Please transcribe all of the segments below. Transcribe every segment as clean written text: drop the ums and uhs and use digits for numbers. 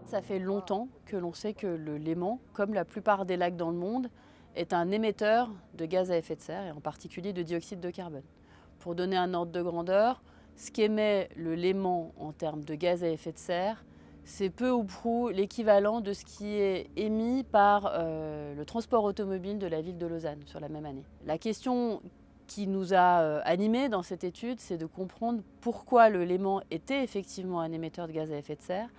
Ça fait longtemps que l'on sait que le Léman, comme la plupart des lacs dans le monde, est un émetteur de gaz à effet de serre et en particulier de dioxyde de carbone. Pour donner un ordre de grandeur, ce qu'émet le Léman en termes de gaz à effet de serre, c'est peu ou prou l'équivalent de ce qui est émis par le transport automobile de la ville de Lausanne sur la même année. La question qui nous a animés dans cette étude, c'est de comprendre pourquoi le Léman était effectivement un émetteur de gaz à effet de serre.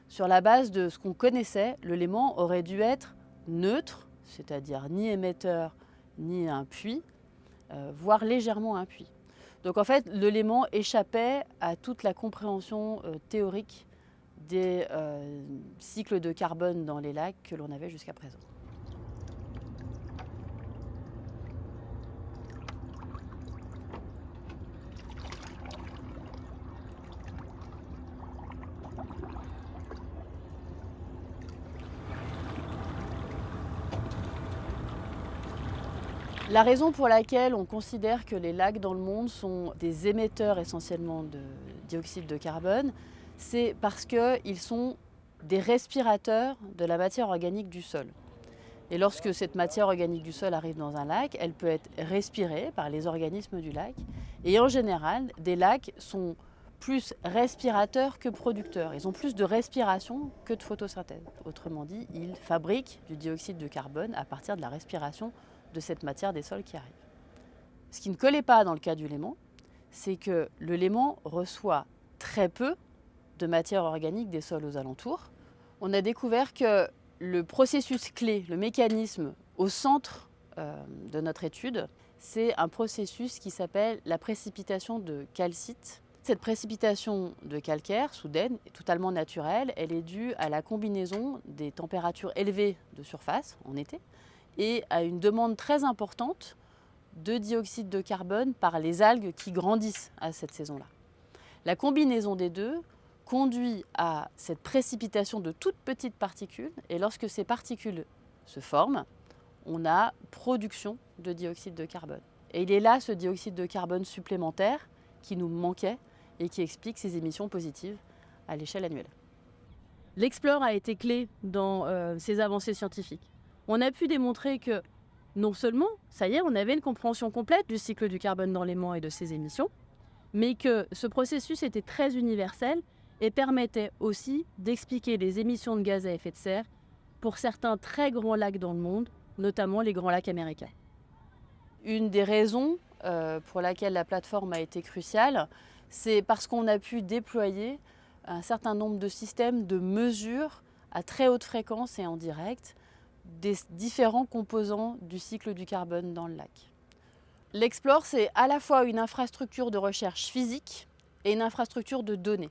Sur la base de ce qu'on connaissait, le Léman aurait dû être neutre, c'est-à-dire ni émetteur ni un puits, voire légèrement un puits. Donc en fait, le Léman échappait à toute la compréhension théorique des cycles de carbone dans les lacs que l'on avait jusqu'à présent. La raison pour laquelle on considère que les lacs dans le monde sont des émetteurs essentiellement de dioxyde de carbone, c'est parce qu'ils sont des respirateurs de la matière organique du sol. Et lorsque cette matière organique du sol arrive dans un lac, elle peut être respirée par les organismes du lac. Et en général, des lacs sont plus respirateurs que producteurs. Ils ont plus de respiration que de photosynthèse. Autrement dit, ils fabriquent du dioxyde de carbone à partir de la respiration de cette matière des sols qui arrive. Ce qui ne collait pas dans le cas du Léman, c'est que le Léman reçoit très peu de matière organique des sols aux alentours. On a découvert que le processus clé, le mécanisme au centre de notre étude, c'est un processus qui s'appelle la précipitation de calcite. Cette précipitation de calcaire, soudaine et totalement naturelle, elle est due à la combinaison des températures élevées de surface en été et à une demande très importante de dioxyde de carbone par les algues qui grandissent à cette saison-là. La combinaison des deux conduit à cette précipitation de toutes petites particules et lorsque ces particules se forment, on a production de dioxyde de carbone. Et il est là ce dioxyde de carbone supplémentaire qui nous manquait et qui explique ces émissions positives à l'échelle annuelle. L'Explore a été clé dans ces avancées scientifiques. On a pu démontrer que non seulement, ça y est, on avait une compréhension complète du cycle du carbone dans l'aimant et de ses émissions, mais que ce processus était très universel et permettait aussi d'expliquer les émissions de gaz à effet de serre pour certains très grands lacs dans le monde, notamment les grands lacs américains. Une des raisons pour laquelle la plateforme a été cruciale, c'est parce qu'on a pu déployer un certain nombre de systèmes de mesure à très haute fréquence et en direct des différents composants du cycle du carbone dans le lac. L'Explore, c'est à la fois une infrastructure de recherche physique et une infrastructure de données.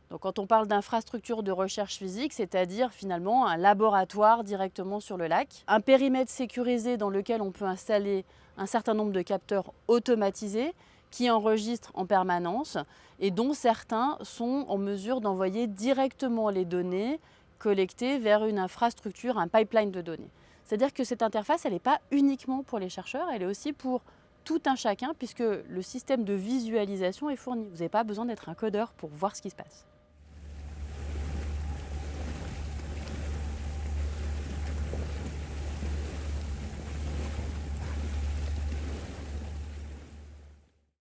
Donc quand on parle d'infrastructure de recherche physique, c'est-à-dire finalement un laboratoire directement sur le lac, un périmètre sécurisé dans lequel on peut installer un certain nombre de capteurs automatisés qui enregistrent en permanence et dont certains sont en mesure d'envoyer directement les données collectées vers une infrastructure, un pipeline de données. C'est-à-dire que cette interface, elle n'est pas uniquement pour les chercheurs, elle est aussi pour tout un chacun puisque le système de visualisation est fourni. Vous n'avez pas besoin d'être un codeur pour voir ce qui se passe.